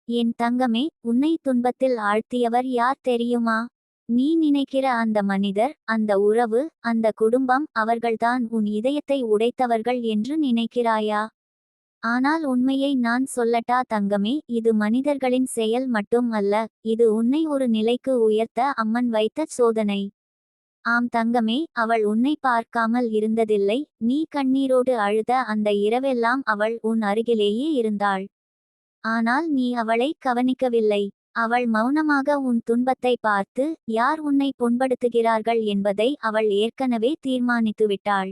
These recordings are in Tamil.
என் தங்கமே, உன்னை துன்பத்தில் ஆழ்த்தியவர் யார் தெரியுமா? நீ நினைக்கிற அந்த மனிதர், அந்த உறவு, அந்த குடும்பம், அவர்கள்தான் உன் இதயத்தை உடைத்தவர்கள் என்று நினைக்கிறாயா? ஆனால் உண்மையை நான் சொல்லட்டா தங்கமே, இது மனிதர்களின் செயல் மட்டும் அல்ல. இது உன்னை ஒரு நிலைக்கு உயர்த்த அம்மன் வைத்த சோதனை. ஆம் தங்கமே, அவள் உன்னை பார்க்காமல் இருந்ததில்லை. நீ கண்ணீரோடு அழுத அந்த இரவெல்லாம் அவள் உன் அருகிலேயே இருந்தாள். ஆனால் நீ அவளை கவனிக்கவில்லை. அவள் மௌனமாக உன் துன்பத்தை பார்த்து, யார் உன்னை புண்படுத்துகிறார்கள் என்பதை அவள் ஏற்கனவே தீர்மானித்துவிட்டாள்.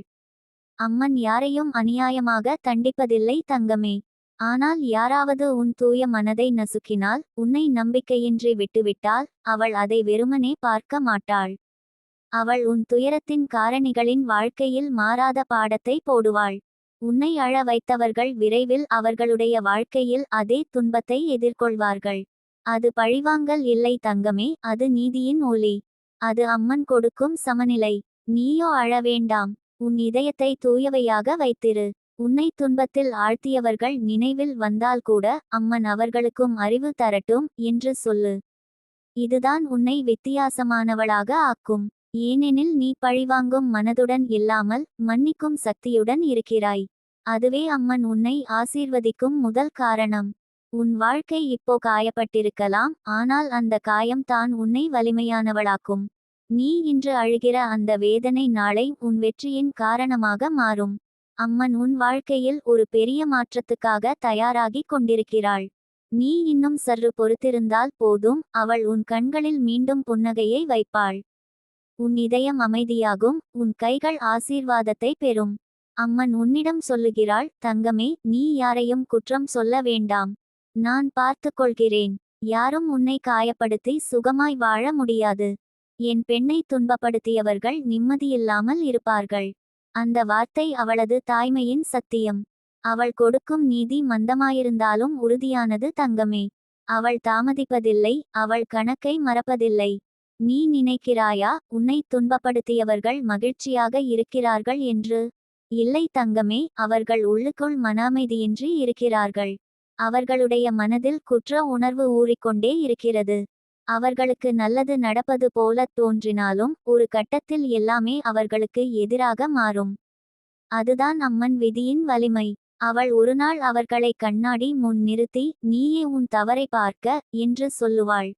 அம்மன் யாரையும் அநியாயமாக தண்டிப்பதில்லை தங்கமே. ஆனால் யாராவது உன் தூய மனதை நசுக்கினால், உன்னை நம்பிக்கையின்றி விட்டுவிட்டால், அவள் அதை வெறுமனே பார்க்க மாட்டாள். அவள் உன் துயரத்தின் காரணிகளின் வாழ்க்கையில் மாறாத பாடத்தை போடுவாள். உன்னை அழ வைத்தவர்கள் விரைவில் அவர்களுடைய வாழ்க்கையில் அதே துன்பத்தை எதிர்கொள்வார்கள். அது பழிவாங்கல் இல்லை தங்கமே, அது நீதியின் ஒலி. அது அம்மன் கொடுக்கும் சமநிலை. நீயோ அழ வேண்டாம். உன் இதயத்தை தூயவையாக வைத்திரு. உன்னை துன்பத்தில் ஆழ்த்தியவர்கள் நினைவில் வந்தால் கூட, அம்மன் அவர்களுக்கும் அறிவு தரட்டும் என்று சொல்லு. இதுதான் உன்னை வித்தியாசமானவளாக ஆக்கும். ஏனெனில் நீ பழிவாங்கும் மனதுடன் இல்லாமல், மன்னிக்கும் சக்தியுடன் இருக்கிறாய். அதுவே அம்மன் உன்னை ஆசீர்வதிக்கும் முதல் காரணம். உன் வாழ்க்கை இப்போ காயப்பட்டிருக்கலாம், ஆனால் அந்த காயம் தான் உன்னை வலிமையானவளாக்கும். நீ இன்று அழுகிற அந்த வேதனை நாளை உன் வெற்றியின் காரணமாக மாறும். அம்மன் உன் வாழ்க்கையில் ஒரு பெரிய மாற்றத்துக்காக தயாராகிக் கொண்டிருக்கிறாள். நீ இன்னும் சற்று பொறுத்திருந்தால் போதும், அவள் உன் கண்களில் மீண்டும் புன்னகையை வைப்பாள். உன் இதயம் அமைதியாகும், உன் கைகள் ஆசீர்வாதத்தை பெறும். அம்மன் உன்னிடம் சொல்லுகிறாள், தங்கமே, நீ யாரையும் குற்றம் சொல்ல வேண்டாம். நான் பார்த்து கொள்கிறேன். யாரும் உன்னை காயப்படுத்தி சுகமாய் வாழ முடியாது. என் பெண்ணை துன்பப்படுத்தியவர்கள் நிம்மதியில்லாமல் இருப்பார்கள். அந்த வார்த்தை அவளது தாய்மையின் சத்தியம். அவள் கொடுக்கும் நீதி மந்தமாயிருந்தாலும் உறுதியானது தங்கமே. அவள் தாமதிப்பதில்லை, அவள் கணக்கை மறப்பதில்லை. நீ நினைக்கிறாயா, உன்னை துன்பப்படுத்தியவர்கள் மகிழ்ச்சியாக இருக்கிறார்கள் என்று? இல்லை தங்கமே, அவர்கள் உள்ளுக்குள் மன அமைதியின்றி இருக்கிறார்கள். அவர்களுடைய மனதில் குற்ற உணர்வு ஊறிக்கொண்டே இருக்கிறது. அவர்களுக்கு நல்லது நடப்பது போல தோன்றினாலும், ஒரு கட்டத்தில் எல்லாமே அவர்களுக்கு எதிராக மாறும். அதுதான் அம்மன் விதியின் வலிமை. அவள் ஒருநாள் அவர்களை கண்ணாடி முன் நிறுத்தி, நீயே உன் தவறை பார்க்க என்று சொல்லுவாள்.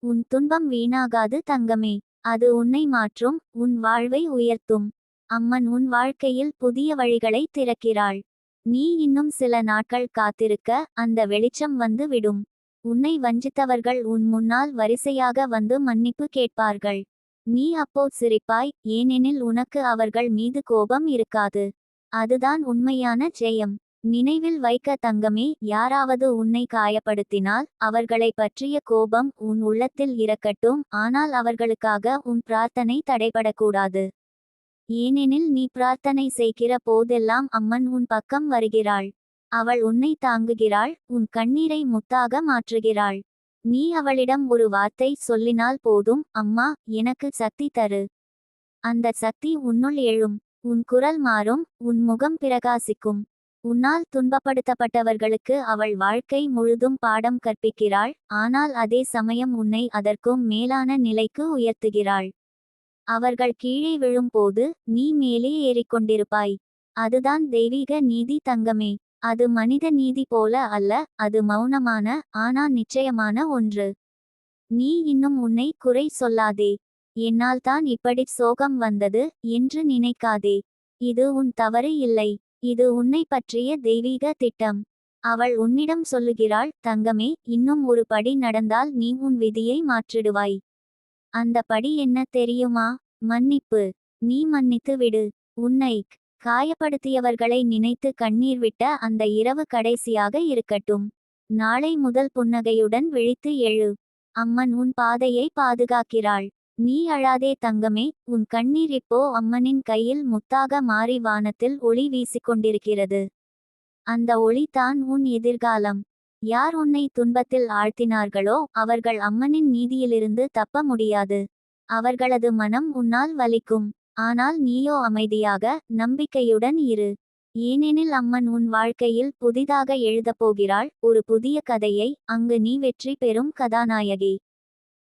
உன் துன்பம் வீணாகாது தங்கமே. அது உன்னை மாற்றும், உன் வாழ்வை உயர்த்தும். அம்மன் உன் வாழ்க்கையில் புதிய வழிகளை திறக்கிறாள். நீ இன்னும் சில நாட்கள் காத்திருக்க, அந்த வெளிச்சம் வந்து விடும். உன்னை வஞ்சித்தவர்கள் உன் முன்னால் வரிசையாக வந்து மன்னிப்பு கேட்பார்கள். நீ அப்போ சிரிப்பாய், ஏனெனில் உனக்கு அவர்கள் மீது கோபம் இருக்காது. அதுதான் உண்மையான ஜெயம். நினைவில் வைக்க தங்கமே, யாராவது உன்னை காயப்படுத்தினால், அவர்களை பற்றிய கோபம் உன் உள்ளத்தில் இறக்கட்டும், ஆனால் அவர்களுக்காக உன் பிரார்த்தனை தடைபடக்கூடாது. ஏனெனில் நீ பிரார்த்தனை செய்கிற போதெல்லாம் அம்மன் உன் பக்கம் வருகிறாள். அவள் உன்னை தாங்குகிறாள், உன் கண்ணீரை முத்தாக மாற்றுகிறாள். நீ அவளிடம் ஒரு வார்த்தை சொல்லினால் போதும், அம்மா, எனக்கு சக்தி தரு. அந்த சக்தி உன்னுள் எழும். உன் குரல் மாறும், உன் முகம் பிரகாசிக்கும். உன்னால் துன்பப்படுத்தப்பட்டவர்களுக்கு அவள் வாழ்க்கை முழுதும் பாடம் கற்பிக்கிறாள், ஆனால் அதே சமயம் உன்னை அதற்கும் மேலான நிலைக்கு உயர்த்துகிறாள். அவர்கள் கீழே விழும்போது, நீ மேலே ஏறிக்கொண்டிருப்பாய். அதுதான் தெய்வீக நீதி தங்கமே. அது மனித நீதி போல அல்ல, அது மௌனமான, ஆனா நிச்சயமான ஒன்று. நீ இன்னும் உன்னை குறை சொல்லாதே. என்னால் தான் இப்படி சோகம் வந்தது என்று நினைக்காதே. இது உன் தவறு இல்லை. இது உன்னை பற்றிய தெய்வீக திட்டம். அவள் உன்னிடம் சொல்லுகிறாள், தங்கமே, இன்னும் ஒரு படி நடந்தால் நீ உன் விதியை மாற்றிடுவாய். அந்த படி என்ன தெரியுமா? மன்னிப்பு. நீ மன்னித்து விடு. உன்னை காயப்படுத்தியவர்களை நினைத்து கண்ணீர் விட்ட அந்த இரவு கடைசியாக இருக்கட்டும். நாளை முதல் புன்னகையுடன் விழித்து எழு. அம்மன் உன் பாதையை பாதுகாக்கிறாள். நீ அழாதே தங்கமே, உன் கண்ணீர் இப்போ அம்மனின் கையில் முத்தாக மாறி வானத்தில் ஒளி வீசிக்கொண்டிருக்கிறது. அந்த ஒளி தான் உன் எதிர்காலம். யார் உன்னை துன்பத்தில் ஆழ்த்தினார்களோ, அவர்கள் அம்மனின் நீதியிலிருந்து தப்ப முடியாது. அவர்களது மனம் உன்னால் வலிக்கும். ஆனால் நீயோ அமைதியாக, நம்பிக்கையுடன் இரு. ஏனெனில் அம்மன் உன் வாழ்க்கையில் புதிதாக எழுதப் போகிறாள் ஒரு புதிய கதையை. அங்கு நீ வெற்றி பெறும் கதாநாயகி.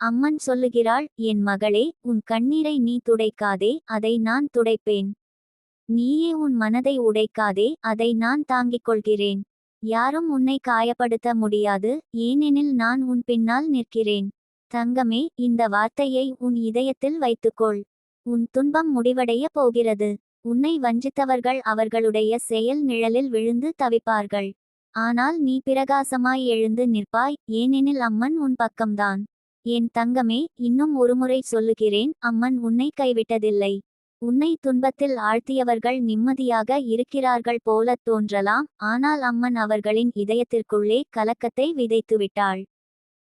அம்மன் சொல்லுகிறாள், என் மகளே, உன் கண்ணீரை நீ துடைக்காதே, அதை நான் துடைப்பேன். நீயே உன் மனதை உடைக்காதே, அதை நான் தாங்கிக் கொள்கிறேன். யாரும் உன்னை காயப்படுத்த முடியாது, ஏனெனில் நான் உன் பின்னால் நிற்கிறேன். தங்கமே, இந்த வார்த்தையை உன் இதயத்தில் வைத்துக்கொள். உன் துன்பம் முடிவடைய போகிறது. உன்னை வஞ்சித்தவர்கள் அவர்களுடைய செயல் நிழலில் விழுந்து தவிப்பார்கள். ஆனால் நீ பிரகாசமாய் எழுந்து நிற்பாய், ஏனெனில் அம்மன் உன் பக்கம்தான். என் தங்கமே, இன்னும் ஒருமுறை சொல்லுகிறேன், அம்மன் உன்னை கைவிட்டதில்லை. உன்னை துன்பத்தில் ஆழ்த்தியவர்கள் நிம்மதியாக இருக்கிறார்கள் போலத் தோன்றலாம், ஆனால் அம்மன் அவர்களின் இதயத்திற்குள்ளே கலக்கத்தை விதைத்துவிட்டாள்.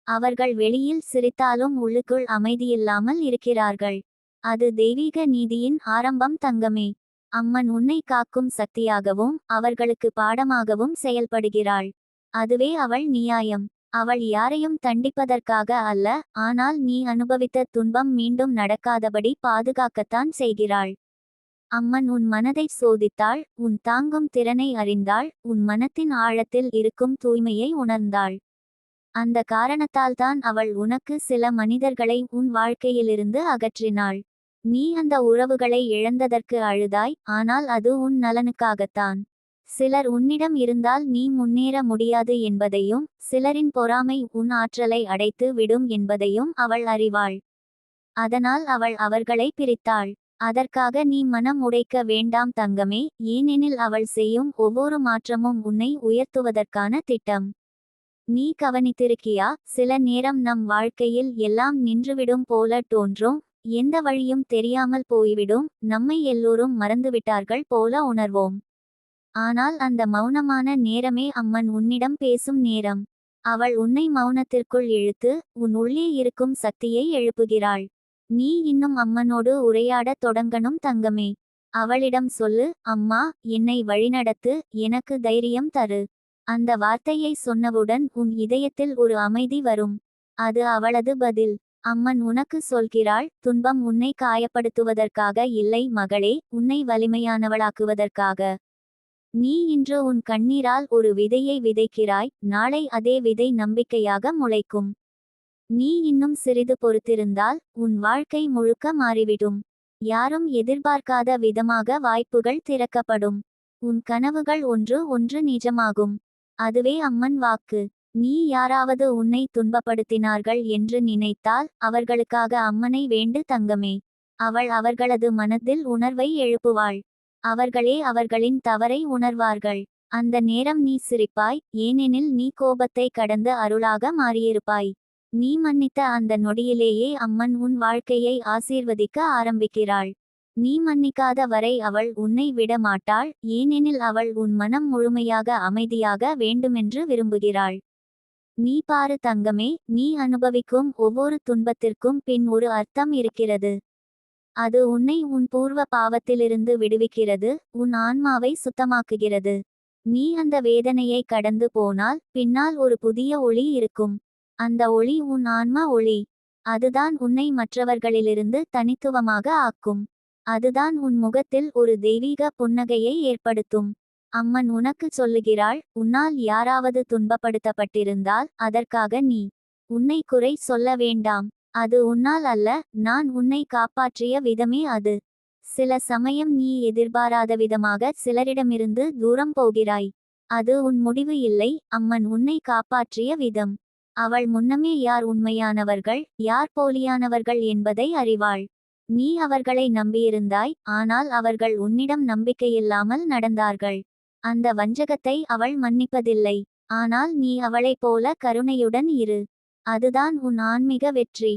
அவர்கள் வெளியில் சிரித்தாலும் உள்ளுக்குள் அமைதியில்லாமல் இருக்கிறார்கள். அது தெய்வீக நீதியின் ஆரம்பம் தங்கமே. அம்மன் உன்னை காக்கும் சக்தியாகவும் அவர்களுக்கு பாடமாகவும் செயல்படுகிறாள். அதுவே அவள் நியாயம். அவள் யாரையும் தண்டிப்பதற்காக அல்ல, ஆனால் நீ அனுபவித்த துன்பம் மீண்டும் நடக்காதபடி பாதுகாக்கத்தான் செய்கிறாள். அம்மன் உன் மனதை சோதித்தாள், உன் தாங்கும் திறனை அறிந்தாள், உன் மனத்தின் ஆழத்தில் இருக்கும் தூய்மையை உணர்ந்தாள். அந்த காரணத்தால்தான் அவள் உனக்கு சில மனிதர்களை உன் வாழ்க்கையிலிருந்து அகற்றினாள். நீ அந்த உறவுகளை இழந்ததற்கு அழுதாய், ஆனால் அது உன் நலனுக்காகத்தான். சிலர் உன்னிடம் இருந்தால் நீ முன்னேற முடியாது என்பதையும், சிலரின் பொறாமை உன் ஆற்றலை அடைத்து விடும் என்பதையும் அவள் அறிவாள். அதனால் அவள் அவர்களை பிரித்தாள். அதற்காக நீ மனம் உடைக்க வேண்டாம் தங்கமே, ஏனெனில் அவள் செய்யும் ஒவ்வொரு மாற்றமும் உன்னை உயர்த்துவதற்கான திட்டம். நீ கவனித்திருக்கியா, சில நேரம் நம் வாழ்க்கையில் எல்லாம் நின்றுவிடும் போல தோன்றும், எந்த வழியும் தெரியாமல் போய்விடும், நம்மை எல்லோரும் மறந்துவிட்டார்கள் போல உணர்வோம். ஆனால் அந்த மௌனமான நேரமே அம்மன் உன்னிடம் பேசும் நேரம். அவள் உன்னை மௌனத்திற்குள் இழுத்து உன் உள்ளே இருக்கும் சக்தியை எழுப்புகிறாள். நீ இன்னும் அம்மனோடு உரையாடத் தொடங்கணும் தங்கமே. அவளிடம் சொல்லு, அம்மா, என்னை வழிநடத்து, எனக்கு தைரியம் தரு. அந்த வார்த்தையை சொன்னவுடன் உன் இதயத்தில் ஒரு அமைதி வரும். அது அவளது பதில். அம்மன் உனக்கு சொல்கிறாள், துன்பம் உன்னை காயப்படுத்துவதற்காக இல்லை மகளே, உன்னை வலிமையானவளாக்குவதற்காக. நீ இன்று உன் கண்ணீரால் ஒரு விதையை விதைக்கிறாய், நாளை அதே விதை நம்பிக்கையாக முளைக்கும். நீ இன்னும் சிறிது பொறுத்திருந்தால் உன் வாழ்க்கை முழுக்க மாறிவிடும். யாரும் எதிர்பார்க்காத விதமாக வாய்ப்புகள் திறக்கப்படும். உன் கனவுகள் ஒன்று ஒன்று நிஜமாகும். அதுவே அம்மன் வாக்கு. நீ யாராவது உன்னை துன்பப்படுத்தினார்கள் என்று நினைத்தால் அவர்களுக்காக அம்மனை வேண்டு தங்கமே. அவள் அவர்களது மனதில் உணர்வை எழுப்புவாள். அவர்களே அவர்களின் தவறை உணர்வார்கள். அந்த நேரம் நீ சிரிப்பாய், ஏனெனில் நீ கோபத்தை கடந்து அருளாக மாறியிருப்பாய். நீ மன்னித்த அந்த நொடியிலேயே அம்மன் உன் வாழ்க்கையை ஆசீர்வதிக்க ஆரம்பிக்கிறாள். நீ மன்னிக்காத வரை அவள் உன்னை விட மாட்டாள், ஏனெனில் அவள் உன் மனம் முழுமையாக அமைதியாக வேண்டுமென்று விரும்புகிறாள். நீ பாரு தங்கமே, நீ அனுபவிக்கும் ஒவ்வொரு துன்பத்திற்கும் பின் ஒரு அர்த்தம் இருக்கிறது. அது உன்னை உன் பூர்வ பாவத்திலிருந்து விடுவிக்கிறது, உன் ஆன்மாவை சுத்தமாக்குகிறது. நீ அந்த வேதனையை கடந்து போனால் பின்னால் ஒரு புதிய ஒளி இருக்கும். அந்த ஒளி உன் ஆன்மா ஒளி. அதுதான் உன்னை மற்றவர்களிலிருந்து தனித்துவமாக ஆக்கும். அதுதான் உன் முகத்தில் ஒரு தெய்வீக புன்னகையை ஏற்படுத்தும். அம்மன் உனக்கு சொல்லுகிறாள், உன்னால் யாராவது துன்பப்படுத்தப்பட்டிருந்தால் அதற்காக நீ உன்னை குறை சொல்ல வேண்டாம். அது உன்னால் அல்ல, நான் உன்னை காப்பாற்றிய விதமே அது. சில சமயம் நீ எதிர்பாராத விதமாக சிலரிடமிருந்து தூரம் போகிறாய். அது உன் முடிவு இல்லை, அம்மன் உன்னை காப்பாற்றிய விதம். அவள் முன்னமே யார் உண்மையானவர்கள் யார் போலியானவர்கள் என்பதை அறிவாள். நீ அவர்களை நம்பியிருந்தாய், ஆனால் அவர்கள் உன்னிடம் நம்பிக்கையில்லாமல் நடந்தார்கள். அந்த வஞ்சகத்தை அவள் மன்னிப்பதில்லை. ஆனால் நீ அவளைப் போல கருணையுடன் இரு. அதுதான் உன் ஆன்மீக வெற்றி.